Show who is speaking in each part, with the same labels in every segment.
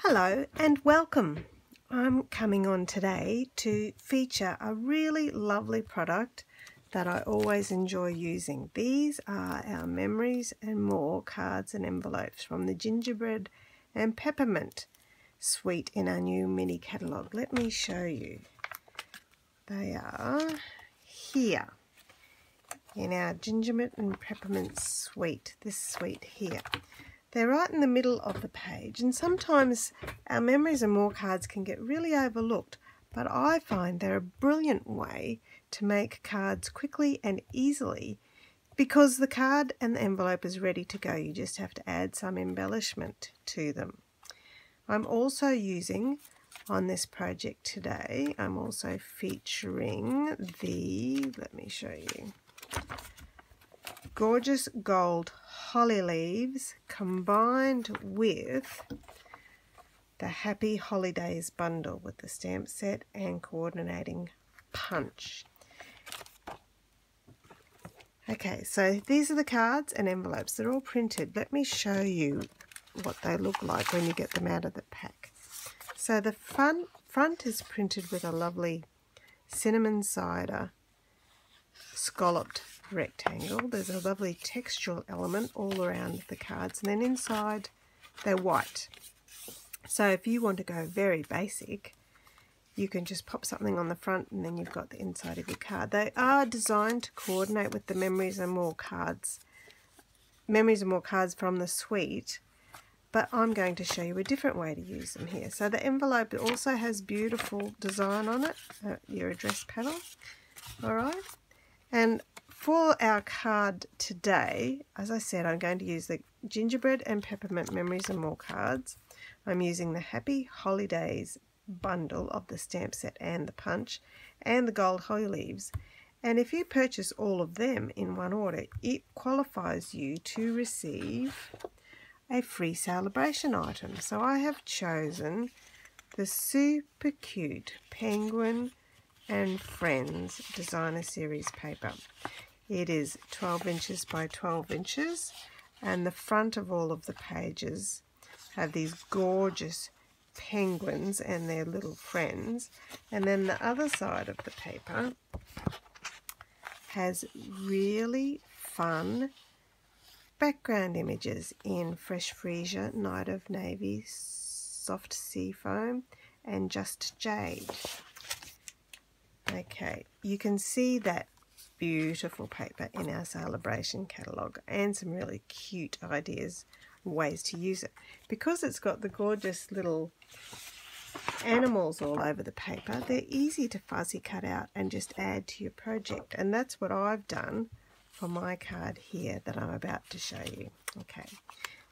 Speaker 1: Hello and welcome. I'm coming on today to feature a really lovely product that I always enjoy using. These are our Memories and More cards and envelopes from the Gingerbread and Peppermint suite in our new mini catalogue. Let me show you. They are here in our Gingerbread and Peppermint suite, this suite here. They're right in the middle of the page, and sometimes our Memories and More cards can get really overlooked, but I find they're a brilliant way to make cards quickly and easily because the card and the envelope is ready to go. You just have to add some embellishment to them. I'm also using, on this project today, I'm also featuring the, let me show you, gorgeous gold holly leaves combined with the Happy Holidays bundle with the stamp set and coordinating punch. Okay, so these are the cards and envelopes. They're all printed. Let me show you what they look like when you get them out of the pack. So the front is printed with a lovely cinnamon cider scalloped rectangle. There's a lovely textural element all around the cards, and then inside they're white. So if you want to go very basic, you can just pop something on the front and then you've got the inside of your card. They are designed to coordinate with the Memories and More cards from the suite, but I'm going to show you a different way to use them here. So the envelope also has beautiful design on it, your address panel. All right. And for our card today, as I said, I'm going to use the Gingerbread and Peppermint Memories and More cards. I'm using the Happy Holidays bundle of the stamp set and the punch and the gold holly leaves. And if you purchase all of them in one order, it qualifies you to receive a free sale-a-bration item. So I have chosen the super cute Penguin and Friends Designer Series paper. It is 12 inches by 12 inches, and the front of all of the pages have these gorgeous penguins and their little friends, and then the other side of the paper has really fun background images in Fresh Freesia, Night of Navy, Soft Sea Foam, and Just Jade. Okay, you can see that beautiful paper in our sale-a-bration catalogue and some really cute ideas, ways to use it. Because it's got the gorgeous little animals all over the paper, they're easy to fuzzy cut out and just add to your project. And that's what I've done for my card here that I'm about to show you. Okay,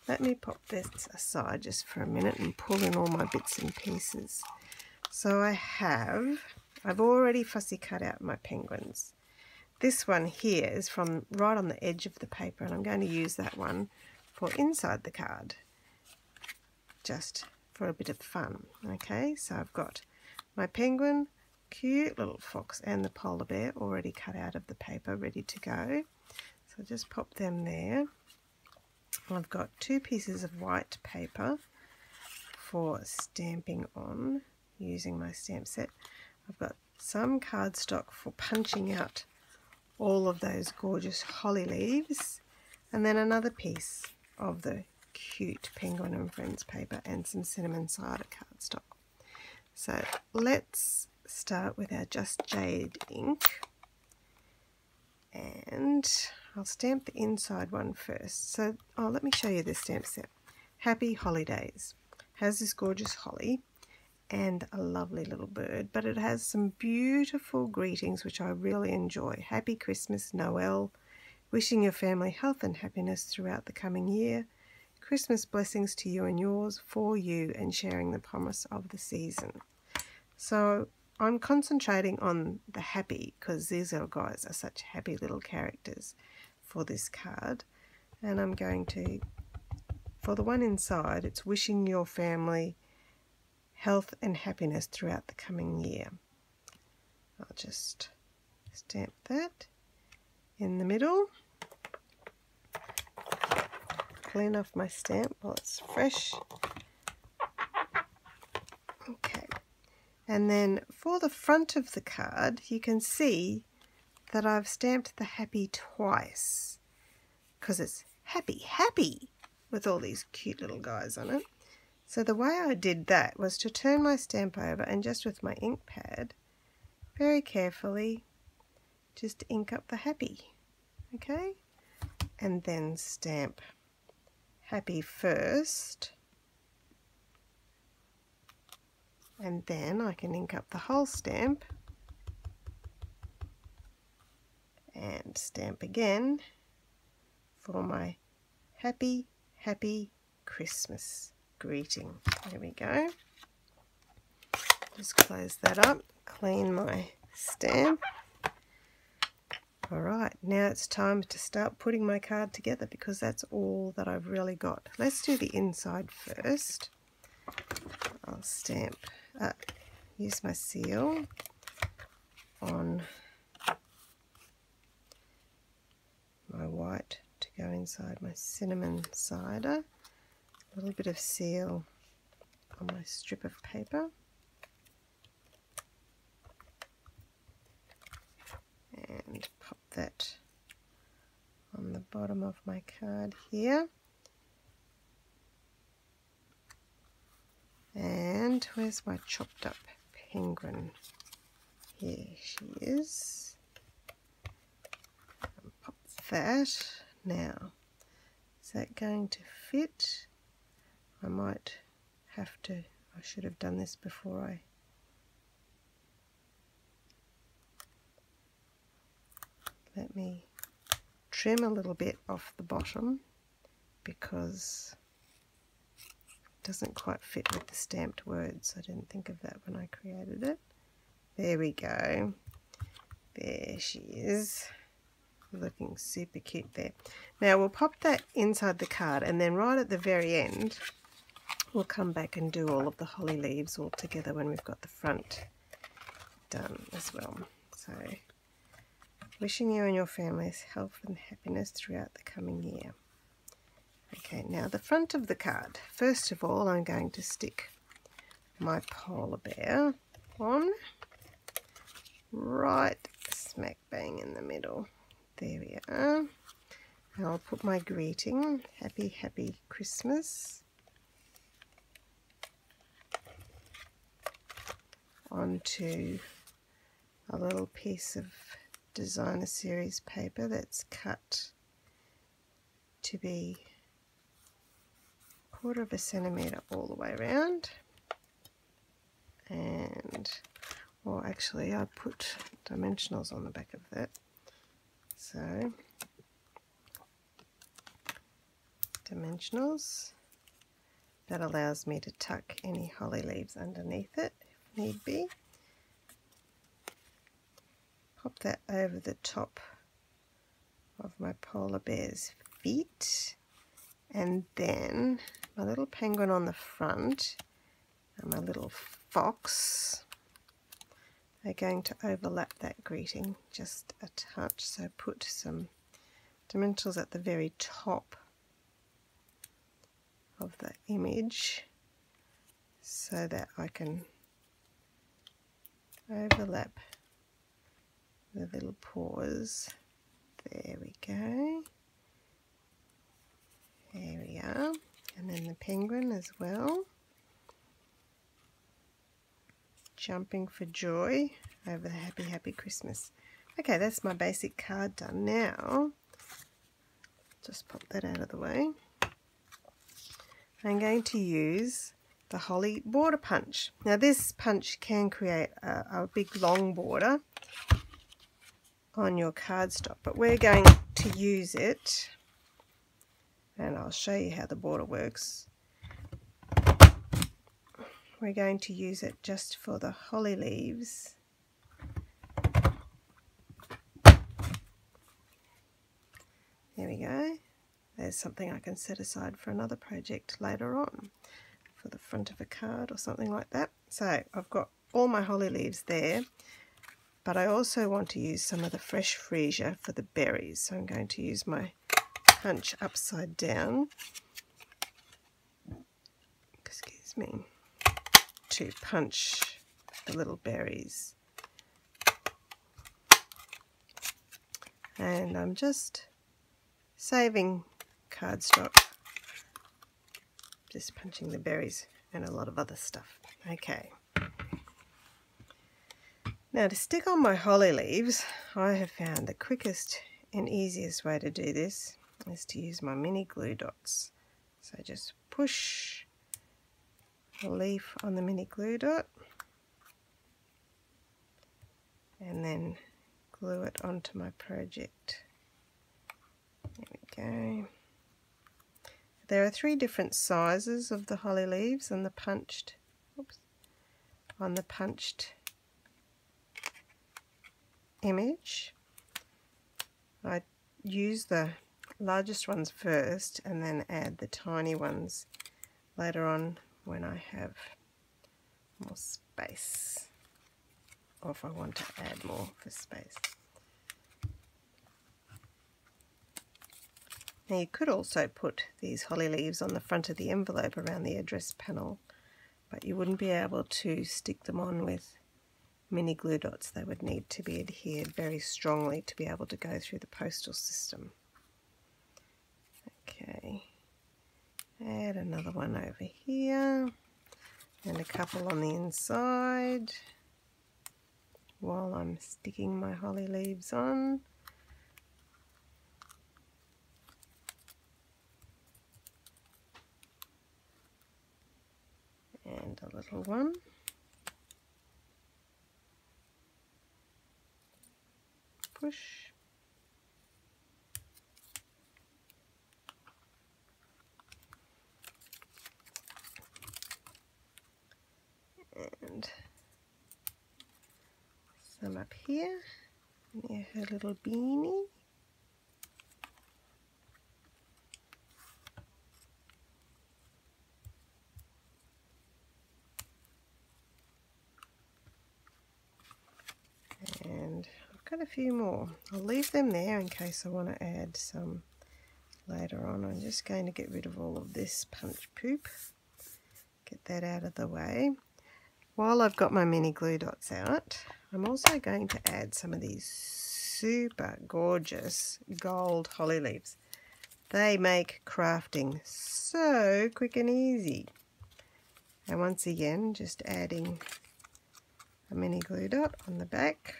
Speaker 1: let me pop this aside just for a minute and pull in all my bits and pieces. So I've already fussy cut out my penguins. This one here is from right on the edge of the paper, and I'm going to use that one for inside the card, just for a bit of fun. Okay, so I've got my penguin, cute little fox, and the polar bear already cut out of the paper, ready to go. So just pop them there. I've got two pieces of white paper for stamping on using my stamp set. I've got some cardstock for punching out all of those gorgeous holly leaves, and then another piece of the cute Penguin and Friends paper and some cinnamon cider cardstock. So let's start with our Just Jade ink, and I'll stamp the inside one first. So let me show you this stamp set. Happy Holidays has this gorgeous holly and a lovely little bird, but it has some beautiful greetings which I really enjoy. Happy Christmas, Noel, wishing your family health and happiness throughout the coming year, Christmas blessings to you and yours, for you, and sharing the promise of the season. So I'm concentrating on the happy because these little guys are such happy little characters for this card. And I'm going to, for the one inside, it's wishing your family health and happiness throughout the coming year. I'll just stamp that in the middle. Clean off my stamp while it's fresh. Okay, and then for the front of the card, you can see that I've stamped the happy twice because it's happy, happy with all these cute little guys on it. So the way I did that was to turn my stamp over and just with my ink pad, very carefully, just ink up the happy, okay? And then stamp happy first. And then I can ink up the whole stamp and stamp again for my happy, happy Christmas greeting. There we go. Just close that up, clean my stamp. Alright, now it's time to start putting my card together because that's all that I've really got. Let's do the inside first. I'll stamp, use my seal on my white to go inside my cinnamon cider. A little bit of seal on my strip of paper. And pop that on the bottom of my card here. And where's my chopped up penguin? Here she is. And pop that. Now, is that going to fit? I might have to, I should have done this before I let me trim a little bit off the bottom because it doesn't quite fit with the stamped words. I didn't think of that when I created it. There we go. There she is. Looking super cute there. Now we'll pop that inside the card and then right at the very end we'll come back and do all of the holly leaves all together when we've got the front done as well. So wishing you and your families health and happiness throughout the coming year. Okay, now the front of the card. First of all, I'm going to stick my polar bear on right smack bang in the middle. There we are. And I'll put my greeting, happy, happy Christmas, onto a little piece of designer series paper that's cut to be 1/4 centimetre all the way around. And, well, actually I put dimensionals on the back of that. So, dimensionals, that allows me to tuck any holly leaves underneath it if need be. Pop that over the top of my polar bear's feet, and then my little penguin on the front and my little fox are going to overlap that greeting just a touch. So put some dimensionals at the very top of the image so that I can overlap the little paws. There we go. There we are. And then the penguin as well, jumping for joy over the happy, happy Christmas. Okay, that's my basic card done. Now, just pop that out of the way. I'm going to use the holly border punch. Now this punch can create a big long border on your cardstock, but we're going to use it, and I'll show you how the border works. We're going to use it just for the holly leaves. There we go. There's something I can set aside for another project later on, for the front of a card or something like that. So I've got all my holly leaves there, but I also want to use some of the fresh freesia for the berries. So I'm going to use my punch upside down, excuse me, to punch the little berries. And I'm just saving cardstock, just punching the berries and a lot of other stuff. Okay. Now to stick on my holly leaves, I have found the quickest and easiest way to do this is to use my mini glue dots. So just push a leaf on the mini glue dot and then glue it onto my project. There we go. There are 3 different sizes of the holly leaves on the punched, image. I use the largest ones first and then add the tiny ones later on when I have more space, or if I want to add more for space. Now you could also put these holly leaves on the front of the envelope around the address panel, but you wouldn't be able to stick them on with mini glue dots. They would need to be adhered very strongly to be able to go through the postal system. Okay, add another one over here and a couple on the inside while I'm sticking my holly leaves on. And a little one. Push. And some up here near her little beanie. And I've got a few more. I'll leave them there in case I want to add some later on. I'm just going to get rid of all of this punch poop. Get that out of the way. While I've got my mini glue dots out, I'm also going to add some of these super gorgeous gold holly leaves. They make crafting so quick and easy. And once again, just adding a mini glue dot on the back.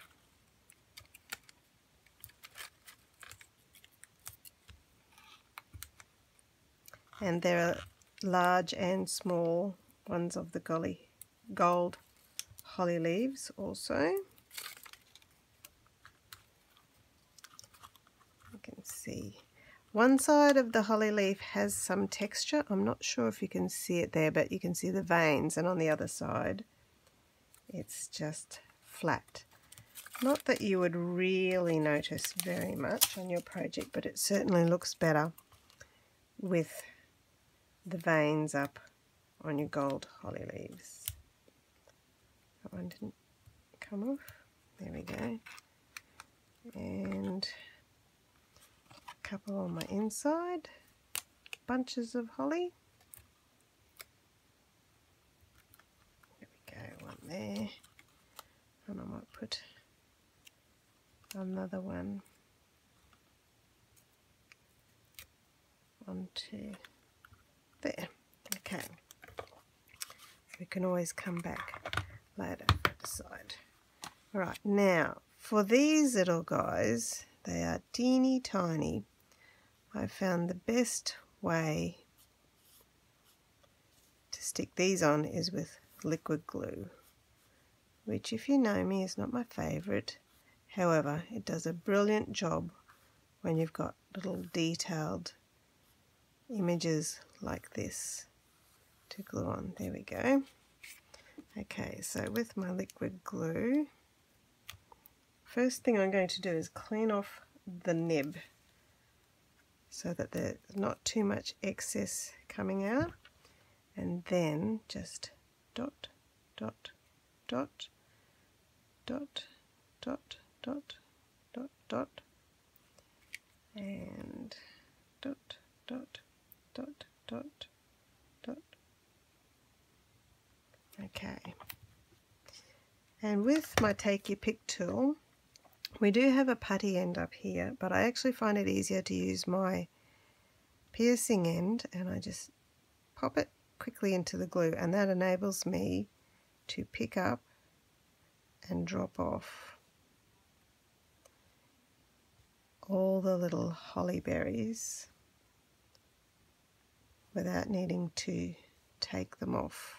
Speaker 1: And there are large and small ones of the gold holly leaves also. You can see one side of the holly leaf has some texture. I'm not sure if you can see it there, but you can see the veins, and on the other side it's just flat. Not that you would really notice very much on your project, but it certainly looks better with the veins up on your gold holly leaves. That one didn't come off. There we go. And a couple on my inside. Bunches of holly. There we go, one there. And I might put another one onto there. Okay. We can always come back later and decide. Alright, now for these little guys, they are teeny tiny. I found the best way to stick these on is with liquid glue, which, if you know me, is not my favourite. However, it does a brilliant job when you've got little detailed images like this to glue on. There we go. Okay, so with my liquid glue, first thing I'm going to do is clean off the nib so that there's not too much excess coming out, and then just dot, dot, dot, dot, dot, dot, dot, dot, and dot, dot, dot, dot, dot. Okay. And with my Take Your Pick tool, we do have a putty end up here, but I actually find it easier to use my piercing end, and I just pop it quickly into the glue, and that enables me to pick up and drop off all the little holly berries without needing to take them off.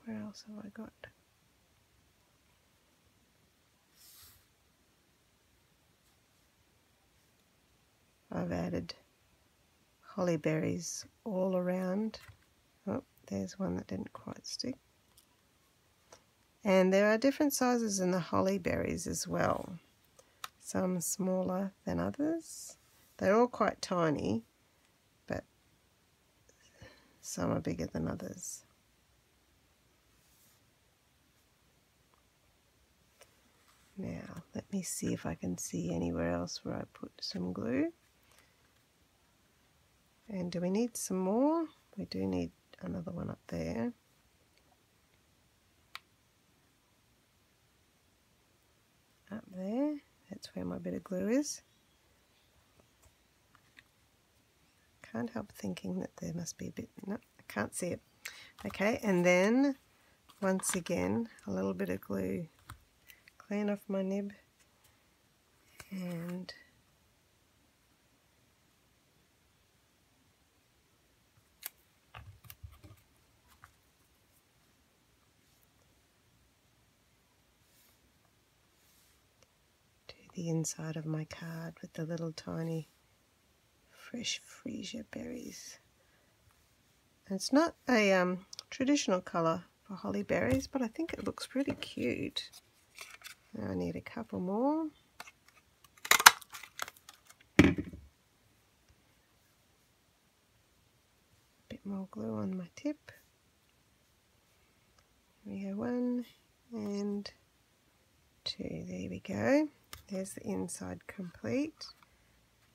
Speaker 1: Where else have I got? I've added holly berries all around. Oh, there's one that didn't quite stick. And there are different sizes in the holly berries as well. Some smaller than others. They're all quite tiny, but some are bigger than others. Now, let me see if I can see anywhere else where I put some glue. And do we need some more? We do need another one up there. Up there, that's where my bit of glue is. Can't help thinking that there must be a bit, no, I can't see it. Okay, and then once again, a little bit of glue. Clean off my nib and do the inside of my card with the little tiny fresh freesia berries. And it's not a traditional colour for holly berries, but I think it looks pretty cute. Now I need a couple more. Bit more glue on my tip. Here we go, 1 and 2. There we go. There's the inside complete,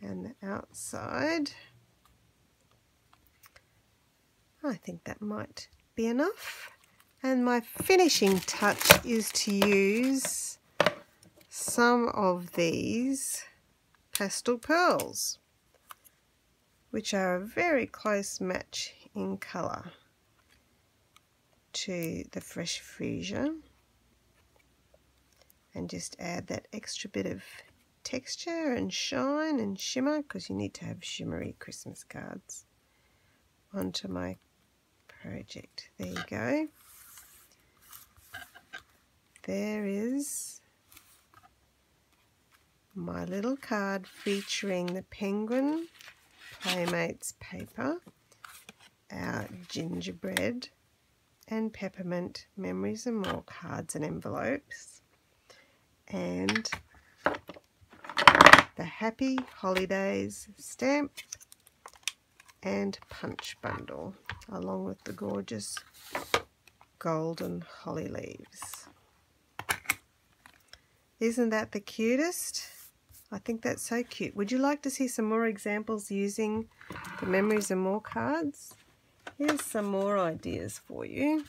Speaker 1: and the outside. I think that might be enough. And my finishing touch is to use some of these pastel pearls, which are a very close match in colour to the fresh freesia, and just add that extra bit of texture and shine and shimmer, because you need to have shimmery Christmas cards, onto my project. There you go. There is my little card featuring the Penguin Playmates paper, our gingerbread and peppermint memories and more cards and envelopes, and the Happy Holidays stamp and punch bundle, along with the gorgeous golden holly leaves. Isn't that the cutest? I think that's so cute. Would you like to see some more examples using the Memories and More cards? Here's some more ideas for you.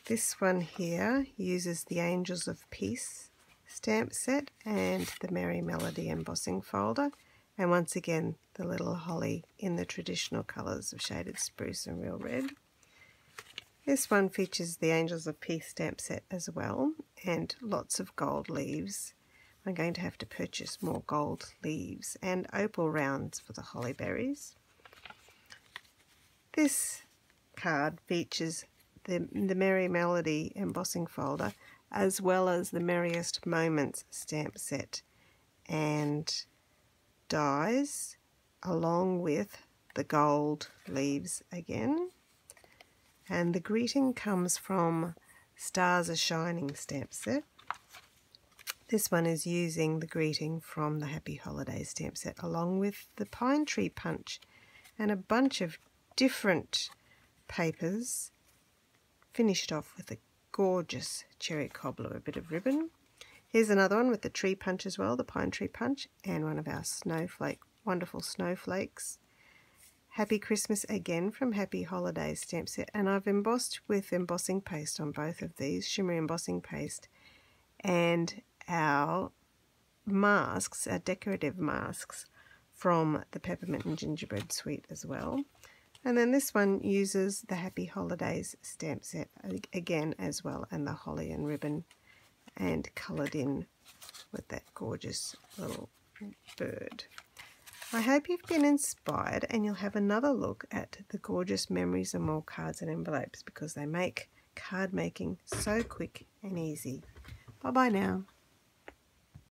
Speaker 1: This one here uses the Angels of Peace stamp set and the Merry Melody embossing folder. And once again, the little holly in the traditional colours of shaded spruce and real red. This one features the Angels of Peace stamp set as well, and lots of gold leaves. I'm going to have to purchase more gold leaves and opal rounds for the holly berries. This card features the Merry Melody embossing folder, as well as the Merriest Moments stamp set and dies, along with the gold leaves again. And the greeting comes from Stars Are Shining stamp set. This one is using the greeting from the Happy Holidays stamp set, along with the Pine Tree Punch and a bunch of different papers, finished off with a gorgeous cherry cobbler, a bit of ribbon. Here's another one with the tree punch as well, the Pine Tree Punch, and one of our snowflake wonderful snowflakes. Happy Christmas again from Happy Holidays stamp set, and I've embossed with embossing paste on both of these, shimmery embossing paste, and our masks, our decorative masks from the Peppermint and Gingerbread Suite as well. And then this one uses the Happy Holidays stamp set again as well, and the holly and ribbon, and coloured in with that gorgeous little bird. I hope you've been inspired, and you'll have another look at the gorgeous Memories and More cards and envelopes, because they make card making so quick and easy. Bye bye now.